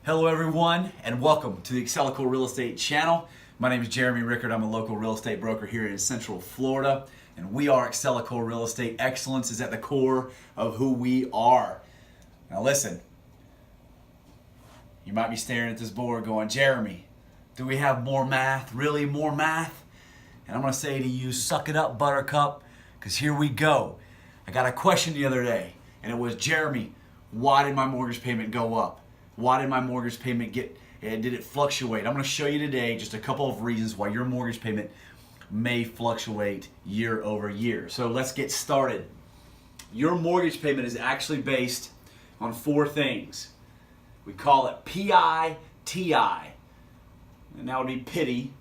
Hello everyone, and welcome to the Excellecore Real Estate channel. My name is Jeremy Rickard. I'm a local real estate broker here in Central Florida, and we are Excellecore Real Estate. Excellence is at the core of who we are. Now listen, you might be staring at this board going, Jeremy, do we have more math? Really more math? And I'm going to say to you, suck it up, buttercup, because here we go. I got a question the other day, and it was, Jeremy, why did my mortgage payment go up? Why did my mortgage payment did it fluctuate? I'm going to show you today just a couple of reasons why your mortgage payment may fluctuate year over year. So let's get started. Your mortgage payment is actually based on four things. We call it PITI, and that would be pity,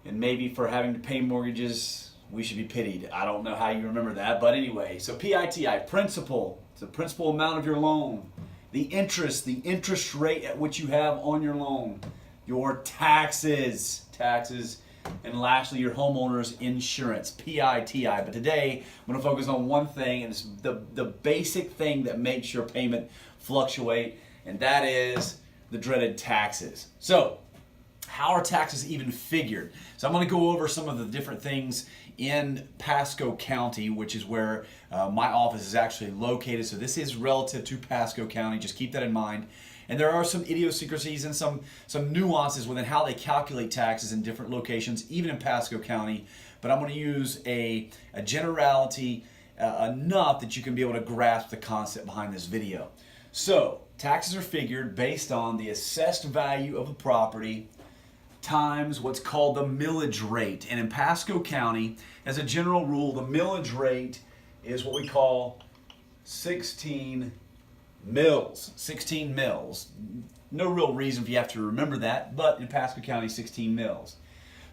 and maybe for having to pay mortgages, we should be pitied. I don't know how you remember that, but anyway, so PITI, principal, it's the principal amount of your loan. The interest rate at which you have on your loan, your taxes, and lastly, your homeowner's insurance, PITI. But today, I'm going to focus on one thing, and it's the basic thing that makes your payment fluctuate, and that is the dreaded taxes. So, how are taxes even figured? So I'm going to go over some of the different things in Pasco County, which is where my office is actually located. So this is relative to Pasco County. Just keep that in mind. And there are some idiosyncrasies and some nuances within how they calculate taxes in different locations, even in Pasco County. But I'm going to use a generality enough that you can be able to grasp the concept behind this video. So taxes are figured based on the assessed value of the property times what's called the millage rate. And in Pasco County, as a general rule, the millage rate is what we call 16 mills. 16 mills. No real reason if you have to remember that, but in Pasco County, 16 mills.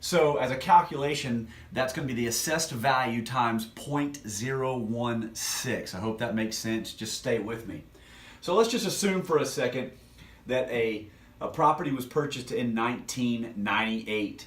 So as a calculation, that's going to be the assessed value times 0.016. I hope that makes sense. Just stay with me. So let's just assume for a second that a property was purchased in 1998.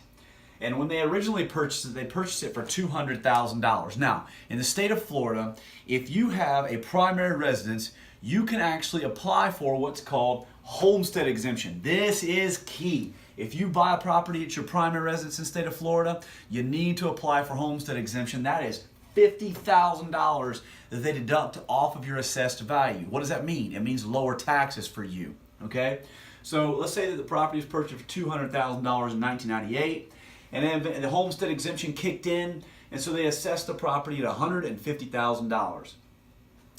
And when they originally purchased it, they purchased it for $200,000. Now, in the state of Florida, if you have a primary residence, you can actually apply for what's called Homestead Exemption. This is key. If you buy a property at your primary residence in the state of Florida, you need to apply for Homestead Exemption. That is $50,000 that they deduct off of your assessed value. What does that mean? It means lower taxes for you, okay? So let's say that the property was purchased for $200,000 in 1998, and then the Homestead Exemption kicked in, and so they assessed the property at $150,000.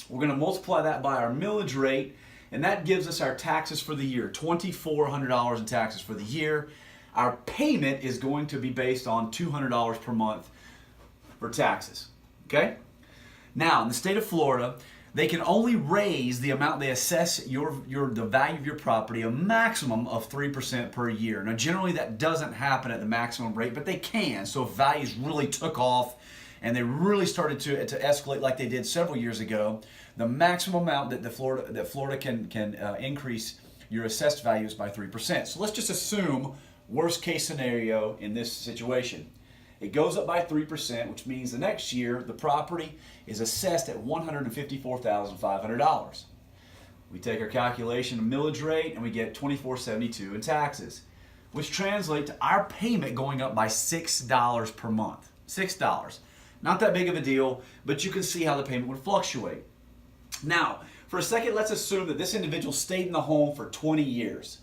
We're going to multiply that by our millage rate, and that gives us our taxes for the year, $2,400 in taxes for the year. Our payment is going to be based on $200 per month for taxes, okay? Now, in the state of Florida, they can only raise the amount they assess the value of your property a maximum of 3% per year. Now, generally that doesn't happen at the maximum rate, but they can. So if values really took off and they really started to escalate like they did several years ago, the maximum amount that Florida can increase your assessed values by 3%. So let's just assume worst case scenario in this situation. It goes up by 3%, which means the next year the property is assessed at $154,500. We take our calculation of millage rate and we get $2,472 in taxes, which translate to our payment going up by $6 per month. $6. Not that big of a deal, but you can see how the payment would fluctuate. Now, for a second, let's assume that this individual stayed in the home for 20 years.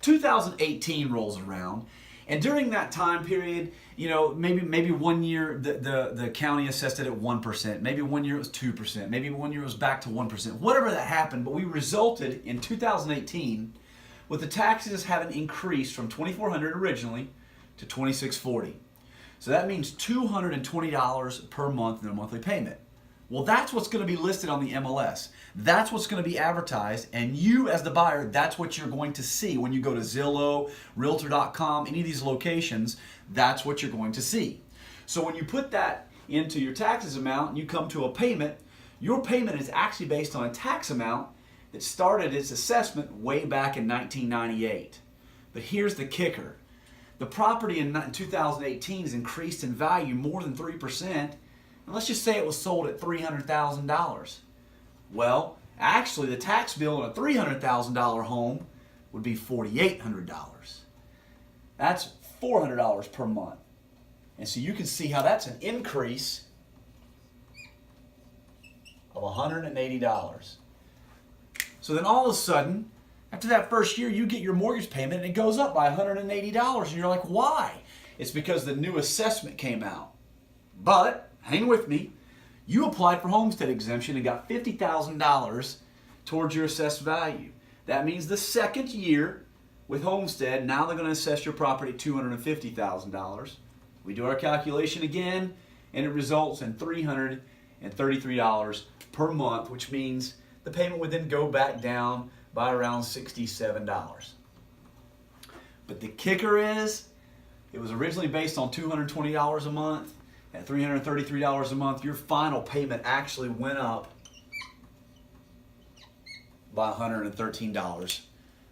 2018 rolls around. And during that time period, you know, maybe 1 year the county assessed it at 1%, maybe 1 year it was 2%, maybe 1 year it was back to 1%, whatever that happened, but we resulted in 2018 with the taxes having increased from $2,400 originally to $2,640. So that means $220 per month in a monthly payment. Well, that's what's going to be listed on the MLS. That's what's going to be advertised, and you as the buyer, that's what you're going to see when you go to Zillow, Realtor.com, any of these locations, that's what you're going to see. So when you put that into your taxes amount and you come to a payment, your payment is actually based on a tax amount that started its assessment way back in 1998. But here's the kicker. The property in 2018 has increased in value more than 3%. And let's just say it was sold at $300,000. Well, actually the tax bill on a $300,000 home would be $4,800. That's $400 per month. And so you can see how that's an increase of $180. So then all of a sudden, after that first year, you get your mortgage payment and it goes up by $180. And you're like, why? It's because the new assessment came out. But, hang with me, you applied for homestead exemption and got $50,000 towards your assessed value. That means the second year with homestead, now they're going to assess your property at $250,000. We do our calculation again, and it results in $333 per month, which means the payment would then go back down by around $67. But the kicker is, it was originally based on $220 a month. At $333 a month, your final payment actually went up by $113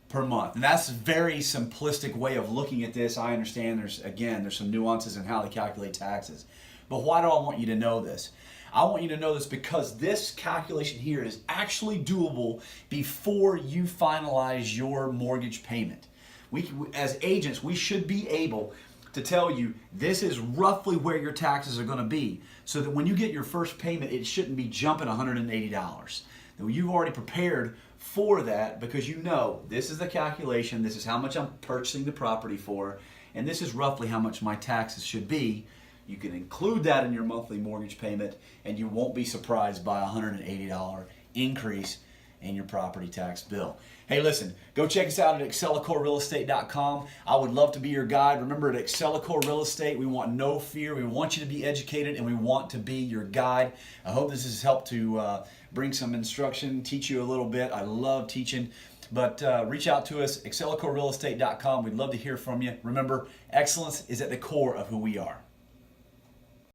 per month. And that's a very simplistic way of looking at this. I understand there's some nuances in how they calculate taxes. But why do I want you to know this? I want you to know this because this calculation here is actually doable before you finalize your mortgage payment. We, as agents, we should be able to tell you this is roughly where your taxes are going to be, so that when you get your first payment, it shouldn't be jumping $180. Now, you've already prepared for that because you know this is the calculation, this is how much I'm purchasing the property for, and this is roughly how much my taxes should be. You can include that in your monthly mortgage payment, and you won't be surprised by a $180 increase in your property tax bill. Hey, listen, go check us out at excellecorerealestate.com. I would love to be your guide. Remember, at Excellecore Real Estate, we want no fear. We want you to be educated, and we want to be your guide. I hope this has helped to bring some instruction, teach you a little bit. I love teaching. But reach out to us, excellecorerealestate.com. We'd love to hear from you. Remember, excellence is at the core of who we are.